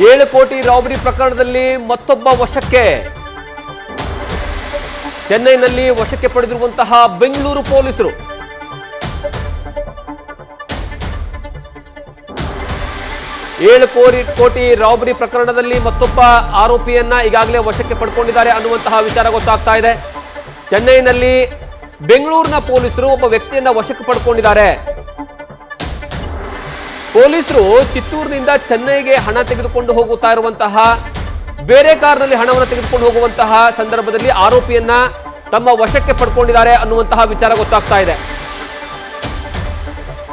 7 ಕೋಟಿ ರಾಬರಿ ಪ್ರಕರಣದಲ್ಲಿ ಮತ್ತೊಬ್ಬ ವಶಕ್ಕೆ. ಚೆನ್ನೈನಲ್ಲಿ ವಶಕ್ಕೆ ಪಡೆದಿರುವಂತಹ ಬೆಂಗಳೂರು ಪೊಲೀಸರು. ಕೋಟಿ ರಾಬರಿ ಪ್ರಕರಣದಲ್ಲಿ ಮತ್ತೊಬ್ಬ ಆರೋಪಿಯನ್ನ ಈಗಾಗಲೇ ವಶಕ್ಕೆ ಪಡ್ಕೊಂಡಿದ್ದಾರೆ ಅನ್ನುವಂತಹ ವಿಚಾರ ಗೊತ್ತಾಗ್ತಾ ಇದೆ. ಚೆನ್ನೈನಲ್ಲಿ ಬೆಂಗಳೂರಿನ ಪೊಲೀಸರು ಒಬ್ಬ ವ್ಯಕ್ತಿಯನ್ನ ವಶಕ್ಕೆ ಪಡ್ಕೊಂಡಿದ್ದಾರೆ. ಪೊಲೀಸರು ಚಿತ್ತೂರಿನಿಂದ ಚೆನ್ನೈಗೆ ಹಣ ತೆಗೆದುಕೊಂಡು ಹೋಗುತ್ತಾ ಇರುವಂತಹ, ಬೇರೆ ಕಾರ್ನಲ್ಲಿ ಹಣವನ್ನು ತೆಗೆದುಕೊಂಡು ಹೋಗುವಂತಹ ಸಂದರ್ಭದಲ್ಲಿ ಆರೋಪಿಯನ್ನ ತಮ್ಮ ವಶಕ್ಕೆ ಪಡ್ಕೊಂಡಿದ್ದಾರೆ ಅನ್ನುವಂತಹ ವಿಚಾರ ಗೊತ್ತಾಗ್ತಾ ಇದೆ.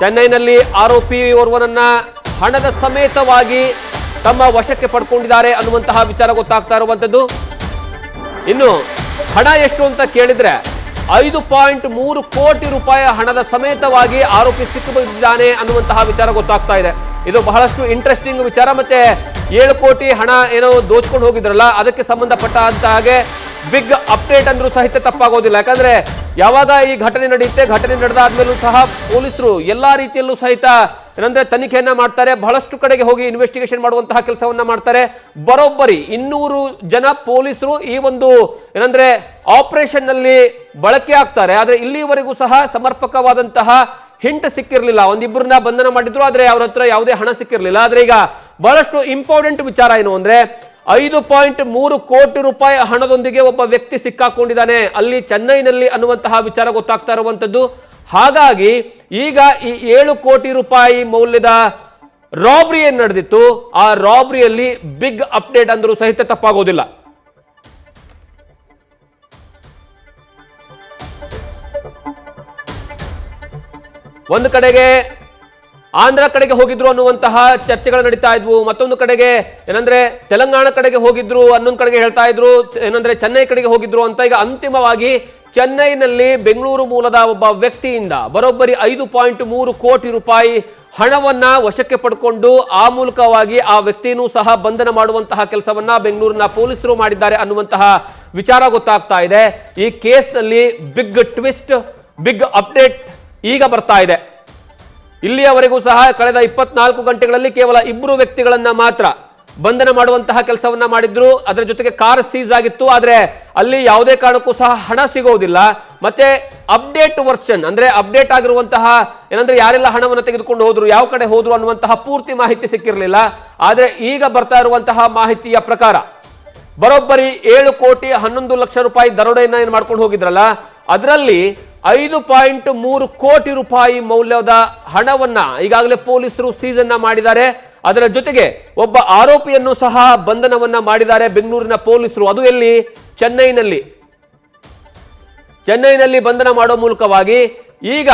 ಚೆನ್ನೈನಲ್ಲಿ ಆರೋಪಿ ಓರ್ವನನ್ನ ಹಣದ ಸಮೇತವಾಗಿ ತಮ್ಮ ವಶಕ್ಕೆ ಪಡ್ಕೊಂಡಿದ್ದಾರೆ ಅನ್ನುವಂತಹ ವಿಚಾರ ಗೊತ್ತಾಗ್ತಾ ಇರುವಂತದ್ದು. ಇನ್ನು ಹಣ ಎಷ್ಟು ಅಂತ ಕೇಳಿದ್ರೆ 5.3 ಕೋಟಿ ರೂಪಾಯಿ ಹಣದ ಸಮೇತವಾಗಿ ಆರೋಪಿ ಸಿಕ್ಕಿಬಿದ್ದಿದ್ದಾನೆ ಅನ್ನುವಂತಹ ವಿಚಾರ ಗೊತ್ತಾಗ್ತಾ ಇದೆ. ಇದು ಬಹಳಷ್ಟು ಇಂಟ್ರೆಸ್ಟಿಂಗ್ ವಿಚಾರ. ಮತ್ತೆ 7 ಕೋಟಿ ಹಣ ಏನೋ ದೋಚ್ಕೊಂಡು ಹೋಗಿದ್ರಲ್ಲ, ಅದಕ್ಕೆ ಸಂಬಂಧಪಟ್ಟ ಹಾಗೆ ಬಿಗ್ ಅಪ್ಡೇಟ್ ಅಂದ್ರೂ ಸಹಿತ ತಪ್ಪಾಗೋದಿಲ್ಲ. ಯಾಕಂದ್ರೆ ಯಾವಾಗ ಈ ಘಟನೆ ನಡೆಯುತ್ತೆ, ಘಟನೆ ನಡೆದಾದ್ಮೇಲೂ ಸಹ ಪೊಲೀಸರು ಎಲ್ಲಾ ರೀತಿಯಲ್ಲೂ ಸಹಿತ ಏನಂದ್ರೆ ತನಿಖೆಯನ್ನ ಮಾಡ್ತಾರೆ. ಬಹಳಷ್ಟು ಕಡೆಗೆ ಹೋಗಿ ಇನ್ವೆಸ್ಟಿಗೇಷನ್ ಮಾಡುವಂತಹ ಕೆಲಸವನ್ನ ಮಾಡ್ತಾರೆ. ಬರೋಬ್ಬರಿ 200 ಜನ ಪೊಲೀಸರು ಈ ಒಂದು ಏನಂದ್ರೆ ಆಪರೇಷನ್ ನಲ್ಲಿ ಬಳಕೆ ಆಗ್ತಾರೆ. ಆದ್ರೆ ಇಲ್ಲಿವರೆಗೂ ಸಹ ಸಮರ್ಪಕವಾದಂತಹ ಹಿಂಟ್ ಸಿಕ್ಕಿರ್ಲಿಲ್ಲ. ಒಂದಿಬ್ಬರನ್ನ ಬಂಧನ ಮಾಡಿದ್ರು, ಆದ್ರೆ ಅವ್ರ ಹತ್ರ ಯಾವುದೇ ಹಣ ಸಿಕ್ಕಿರ್ಲಿಲ್ಲ. ಆದ್ರೆ ಈಗ ಬಹಳಷ್ಟು ಇಂಪಾರ್ಟೆಂಟ್ ವಿಚಾರ ಏನು ಅಂದ್ರೆ 5.3 ಕೋಟಿ ರೂಪಾಯಿ ಹಣದೊಂದಿಗೆ ಒಬ್ಬ ವ್ಯಕ್ತಿ ಸಿಕ್ಕಾಕೊಂಡಿದ್ದಾನೆ ಅಲ್ಲಿ ಚೆನ್ನೈನಲ್ಲಿ ಅನ್ನುವಂತಹ ವಿಚಾರ ಗೊತ್ತಾಗ್ತಾ ಇರುವಂತದ್ದು. ಹಾಗಾಗಿ ಈಗ ಈ 7 ಕೋಟಿ ರೂಪಾಯಿ ಮೌಲ್ಯದ ರಾಬರಿ ಏನ್ ನಡೆದಿತ್ತು, ಆ ರಾಬರಿಯಲ್ಲಿ ಬಿಗ್ ಅಪ್ಡೇಟ್ ಅಂದ್ರೂ ಸಹಿತ ತಪ್ಪಾಗೋದಿಲ್ಲ. ಒಂದು ಕಡೆಗೆ ಆಂಧ್ರ ಕಡೆಗೆ ಹೋಗಿದ್ರು ಅನ್ನುವಂತಹ ಚರ್ಚೆಗಳು ನಡೀತಾ ಇದ್ವು. ಮತ್ತೊಂದು ಕಡೆಗೆ ಏನಂದ್ರೆ ತೆಲಂಗಾಣ ಕಡೆಗೆ ಹೋಗಿದ್ರು, ಅನ್ನೊಂದು ಕಡೆಗೆ ಹೇಳ್ತಾ ಇದ್ರು ಏನಂದ್ರೆ ಚೆನ್ನೈ ಕಡೆಗೆ ಹೋಗಿದ್ರು ಅಂತ. ಈಗ ಅಂತಿಮವಾಗಿ ಚೆನ್ನೈನಲ್ಲಿ ಬೆಂಗಳೂರು ಮೂಲದ ಒಬ್ಬ ವ್ಯಕ್ತಿಯಿಂದ ಬರೋಬ್ಬರಿ 5.3 ಕೋಟಿ ರೂಪಾಯಿ ಹಣವನ್ನ ವಶಕ್ಕೆ ಪಡ್ಕೊಂಡು ಆ ಮೂಲಕವಾಗಿ ಆ ವ್ಯಕ್ತಿಯೂ ಸಹ ಬಂಧನ ಮಾಡುವಂತಹ ಕೆಲಸವನ್ನ ಬೆಂಗಳೂರಿನ ಪೊಲೀಸರು ಮಾಡಿದ್ದಾರೆ ಅನ್ನುವಂತಹ ವಿಚಾರ ಗೊತ್ತಾಗ್ತಾ ಇದೆ. ಈ ಕೇಸ್ನಲ್ಲಿ ಬಿಗ್ ಟ್ವಿಸ್ಟ್, ಬಿಗ್ ಅಪ್ಡೇಟ್ ಈಗ ಬರ್ತಾ ಇದೆ. ಇಲ್ಲಿಯವರೆಗೂ ಸಹ ಕಳೆದ 24 ಗಂಟೆಗಳಲ್ಲಿ ಕೇವಲ 2 ವ್ಯಕ್ತಿಗಳನ್ನ ಮಾತ್ರ ಬಂಧನ ಮಾಡುವಂತಹ ಕೆಲಸವನ್ನ ಮಾಡಿದ್ರು. ಅದರ ಜೊತೆಗೆ ಕಾರ್ ಸೀಸ್ ಆಗಿತ್ತು. ಆದ್ರೆ ಅಲ್ಲಿ ಯಾವುದೇ ಕಾರಣಕ್ಕೂ ಸಹ ಹಣ ಸಿಗೋದಿಲ್ಲ. ಮತ್ತೆ ಅಪ್ಡೇಟ್ ವರ್ಷನ್ ಅಂದ್ರೆ ಅಪ್ಡೇಟ್ ಆಗಿರುವಂತಹ ಏನಂದ್ರೆ ಯಾರೆಲ್ಲ ಹಣವನ್ನು ತೆಗೆದುಕೊಂಡು ಹೋದ್ರು, ಯಾವ ಕಡೆ ಹೋದ್ರು ಅನ್ನುವಂತಹ ಪೂರ್ತಿ ಮಾಹಿತಿ ಸಿಕ್ಕಿರಲಿಲ್ಲ. ಆದ್ರೆ ಈಗ ಬರ್ತಾ ಇರುವಂತಹ ಮಾಹಿತಿಯ ಪ್ರಕಾರ ಬರೋಬ್ಬರಿ 7 ಕೋಟಿ 11 ಲಕ್ಷ ರೂಪಾಯಿ ದರೋಡೆಯನ್ನ ಏನ್ ಮಾಡ್ಕೊಂಡು ಹೋಗಿದ್ರಲ್ಲ, ಅದರಲ್ಲಿ 5.3 ಕೋಟಿ ರೂಪಾಯಿ ಮೌಲ್ಯದ ಹಣವನ್ನ ಈಗಾಗಲೇ ಪೊಲೀಸರು ಸೀಸ್ ಅನ್ನ ಮಾಡಿದ್ದಾರೆ. ಅದರ ಜೊತೆಗೆ ಒಬ್ಬ ಆರೋಪಿಯನ್ನು ಸಹ ಬಂಧನವನ್ನ ಮಾಡಿದ್ದಾರೆ ಬೆಂಗಳೂರಿನ ಪೊಲೀಸರು. ಅದು ಎಲ್ಲಿ? ಚೆನ್ನೈನಲ್ಲಿ ಬಂಧನ ಮಾಡೋ ಮೂಲಕವಾಗಿ ಈಗ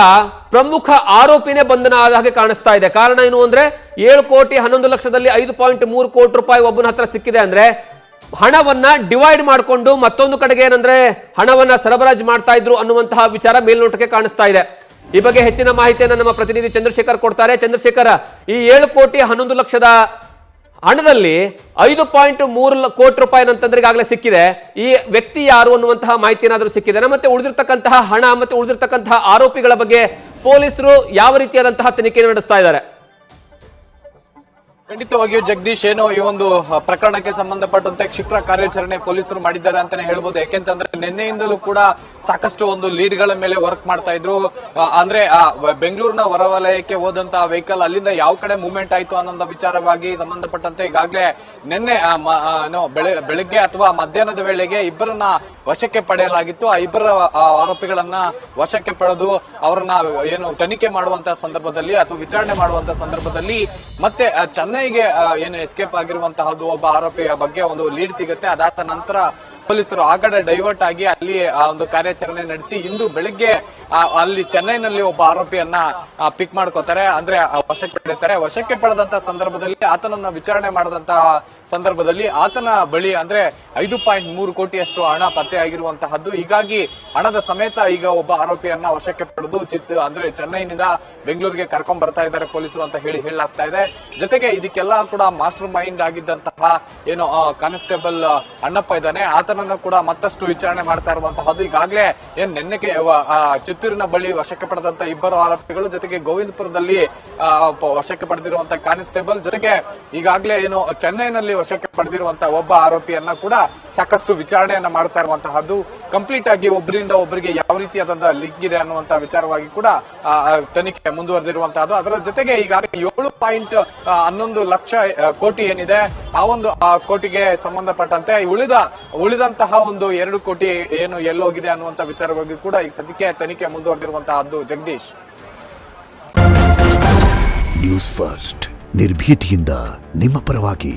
ಪ್ರಮುಖ ಆರೋಪಿನೇ ಬಂಧನ ಆದ ಹಾಗೆ ಕಾಣಿಸ್ತಾ ಇದೆ. ಕಾರಣ ಏನು ಅಂದ್ರೆ 7 ಕೋಟಿ 11 ಲಕ್ಷದಲ್ಲಿ 5.3 ಕೋಟಿ ರೂಪಾಯಿ ಒಬ್ಬನ ಹತ್ರ ಸಿಕ್ಕಿದೆ ಅಂದ್ರೆ ಹಣವನ್ನ ಡಿವೈಡ್ ಮಾಡಿಕೊಂಡು ಮತ್ತೊಂದು ಕಡೆಗೆ ಏನಂದ್ರೆ ಹಣವನ್ನ ಸರಬರಾಜು ಮಾಡ್ತಾ ಇದ್ರು ಅನ್ನುವಂತಹ ವಿಚಾರ ಮೇಲ್ನೋಟಕ್ಕೆ ಕಾಣಿಸ್ತಾ ಇದೆ. ಈ ಬಗ್ಗೆ ಹೆಚ್ಚಿನ ಮಾಹಿತಿಯನ್ನು ನಮ್ಮ ಪ್ರತಿನಿಧಿ ಚಂದ್ರಶೇಖರ್ ಕೊಡ್ತಾರೆ. ಚಂದ್ರಶೇಖರ್, ಈ 7 ಕೋಟಿ 11 ಲಕ್ಷದ ಹಣದಲ್ಲಿ 5.3 ಕೋಟಿ ರೂಪಾಯಿ ಅಂತಂದ್ರೆ ಈಗಾಗಲೇ ಸಿಕ್ಕಿದೆ. ಈ ವ್ಯಕ್ತಿ ಯಾರು ಅನ್ನುವಂತಹ ಮಾಹಿತಿ ಏನಾದರೂ ಸಿಕ್ಕಿದೆ? ಮತ್ತೆ ಉಳಿದಿರ್ತಕ್ಕಂತಹ ಹಣ ಮತ್ತೆ ಉಳಿದಿರ್ತಕ್ಕಂತಹ ಆರೋಪಿಗಳ ಬಗ್ಗೆ ಪೊಲೀಸರು ಯಾವ ರೀತಿಯಾದಂತಹ ತನಿಖೆ ನಡೆಸ್ತಾ ಇದ್ದಾರೆ? ಖಂಡಿತವಾಗಿಯೂ ಜಗದೀಶ್, ಏನು ಈ ಒಂದು ಪ್ರಕರಣಕ್ಕೆ ಸಂಬಂಧಪಟ್ಟಂತೆ ಕ್ಷಿಪ್ರ ಕಾರ್ಯಾಚರಣೆ ಪೊಲೀಸರು ಮಾಡಿದ್ದಾರೆ ಅಂತಾನೆ ಹೇಳ್ಬೋದು. ಯಾಕೆಂತಂದ್ರೆ ನಿನ್ನೆಯಿಂದಲೂ ಕೂಡ ಸಾಕಷ್ಟು ಒಂದು ಲೀಡ್ ಗಳ ಮೇಲೆ ವರ್ಕ್ ಮಾಡ್ತಾ ಇದ್ರು. ಅಂದ್ರೆ ಬೆಂಗಳೂರಿನ ಹೊರವಲಯಕ್ಕೆ ಹೋದಂತಹ ವೆಹಿಕಲ್ ಅಲ್ಲಿಂದ ಯಾವ ಕಡೆ ಮೂವ್ಮೆಂಟ್ ಆಯ್ತು ಅನ್ನೋ ವಿಚಾರವಾಗಿ ಸಂಬಂಧಪಟ್ಟಂತೆ ಈಗಾಗಲೇ ನಿನ್ನೆ ಬೆಳಗ್ಗೆ ಅಥವಾ ಮಧ್ಯಾಹ್ನದ ವೇಳೆಗೆ ಇಬ್ಬರನ್ನ ವಶಕ್ಕೆ ಪಡೆಯಲಾಗಿತ್ತು. ಆ ಇಬ್ಬರ ಆರೋಪಿಗಳನ್ನ ವಶಕ್ಕೆ ಪಡೆದು ಅವರನ್ನ ಏನು ತನಿಖೆ ಮಾಡುವಂತಹ ಸಂದರ್ಭದಲ್ಲಿ ಅಥವಾ ವಿಚಾರಣೆ ಮಾಡುವಂತಹ ಸಂದರ್ಭದಲ್ಲಿ ಮತ್ತೆ ಚೆನ್ನೈಗೆ ಏನು ಎಸ್ಕೇಪ್ ಆಗಿರುವಂತಹದ್ದು ಒಬ್ಬ ಆರೋಪಿಯ ಬಗ್ಗೆ ಒಂದು ಲೀಡ್ ಸಿಗುತ್ತೆ. ಅದಾದ ನಂತರ ಪೊಲೀಸರು ಆ ಕಡೆ ಡೈವರ್ಟ್ ಆಗಿ ಅಲ್ಲಿ ಒಂದು ಕಾರ್ಯಾಚರಣೆ ನಡೆಸಿ ಇಂದು ಬೆಳಿಗ್ಗೆ ಅಲ್ಲಿ ಚೆನ್ನೈನಲ್ಲಿ ಒಬ್ಬ ಆರೋಪಿಯನ್ನ ಪಿಕ್ ಮಾಡ್ಕೋತಾರೆ, ಅಂದ್ರೆ ವಶಕ್ಕೆ ಪಡೆಯುತ್ತಾರೆ. ವಶಕ್ಕೆ ಪಡೆದಂತಹ ಸಂದರ್ಭದಲ್ಲಿ ಆತನನ್ನ ವಿಚಾರಣೆ ಮಾಡಿದಂತಹ ಸಂದರ್ಭದಲ್ಲಿ ಆತನ ಬಳಿ ಅಂದ್ರೆ 5.3 ಕೋಟಿಯಷ್ಟು ಹಣ ಪತ್ತೆ ಆಗಿರುವಂತಹದ್ದು. ಹೀಗಾಗಿ ಹಣದ ಸಮೇತ ಈಗ ಒಬ್ಬ ಆರೋಪಿಯನ್ನ ವಶಕ್ಕೆ ಪಡೆದು ಅಂದ್ರೆ ಚೆನ್ನೈನಿಂದ ಬೆಂಗಳೂರಿಗೆ ಕರ್ಕೊಂಡ್ ಬರ್ತಾ ಇದ್ದಾರೆ ಪೊಲೀಸರು ಅಂತ ಹೇಳಲಾಗ್ತಾ ಇದೆ. ಜೊತೆಗೆ ಇದಕ್ಕೆಲ್ಲ ಕೂಡ ಮಾಸ್ಟರ್ ಮೈಂಡ್ ಆಗಿದ್ದಂತಹ ಏನು ಕಾನ್ಸ್ಟೇಬಲ್ ಅಣ್ಣಪ್ಪ ಇದ್ದಾನೆ, ಆತ ಆತನನ್ನು ಕೂಡ ಮತ್ತಷ್ಟು ವಿಚಾರಣೆ ಮಾಡ್ತಾ ಇರುವಂತಹದ್ದು. ಈಗಾಗಲೇ ಏನ್ ನಿನ್ನೆಗೆ ಚಿತ್ತೂರಿನ ಬಳಿ ವಶಕ್ಕೆ ಪಡೆದಂತ ಇಬ್ಬರು ಆರೋಪಿಗಳು, ಜೊತೆಗೆ ಗೋವಿಂದಪುರದಲ್ಲಿ ವಶಕ್ಕೆ ಪಡೆದಿರುವಂತಹ ಕಾನ್ಸ್ಟೇಬಲ್, ಜೊತೆಗೆ ಈಗಾಗಲೇ ಏನು ಚೆನ್ನೈನಲ್ಲಿ ವಶಕ್ಕೆ ಪಡೆದಿರುವಂತಹ ಒಬ್ಬ ಆರೋಪಿಯನ್ನ ಕೂಡ ಸಾಕಷ್ಟು ವಿಚಾರಣೆಯನ್ನ ಮಾಡ್ತಾ ಇರುವಂತಹದ್ದು. ಕಂಪ್ಲೀಟ್ ಆಗಿ ಒಬ್ಬರಿಂದ ಒಬ್ಬರಿಗೆ ಯಾವ ರೀತಿಯಾದಂತಹ ಲಿಂಕ್ ಇದೆ ಅನ್ನುವಂತಹ ವಿಚಾರವಾಗಿ ಕೂಡ ತನಿಖೆ ಮುಂದುವರೆದಿರುವಂತಹದ್ದು. ಅದರ ಜೊತೆಗೆ ಈಗಾಗಲೇ 7.11 ಲಕ್ಷ ಕೋಟಿ ಏನಿದೆ ಆ ಒಂದು ಕೋಟಿಗೆ ಸಂಬಂಧಪಟ್ಟಂತೆ ಉಳಿದಂತಹ ಒಂದು 2 ಕೋಟಿ ಏನು ಎಲ್ಲೋಗಿದೆ ಅನ್ನುವಂತ ವಿಚಾರವಾಗಿ ಕೂಡ ಈಗ ಸದ್ಯಕ್ಕೆ ತನಿಖೆ ಮುಂದುವರೆದಿರುವಂತಹದ್ದು. ಜಗದೀಶ್, ನ್ಯೂಸ್ ಫಸ್ಟ್ ನಿರ್ಭೀತಿಯಿಂದ ನಿಮ್ಮ ಪರವಾಗಿ.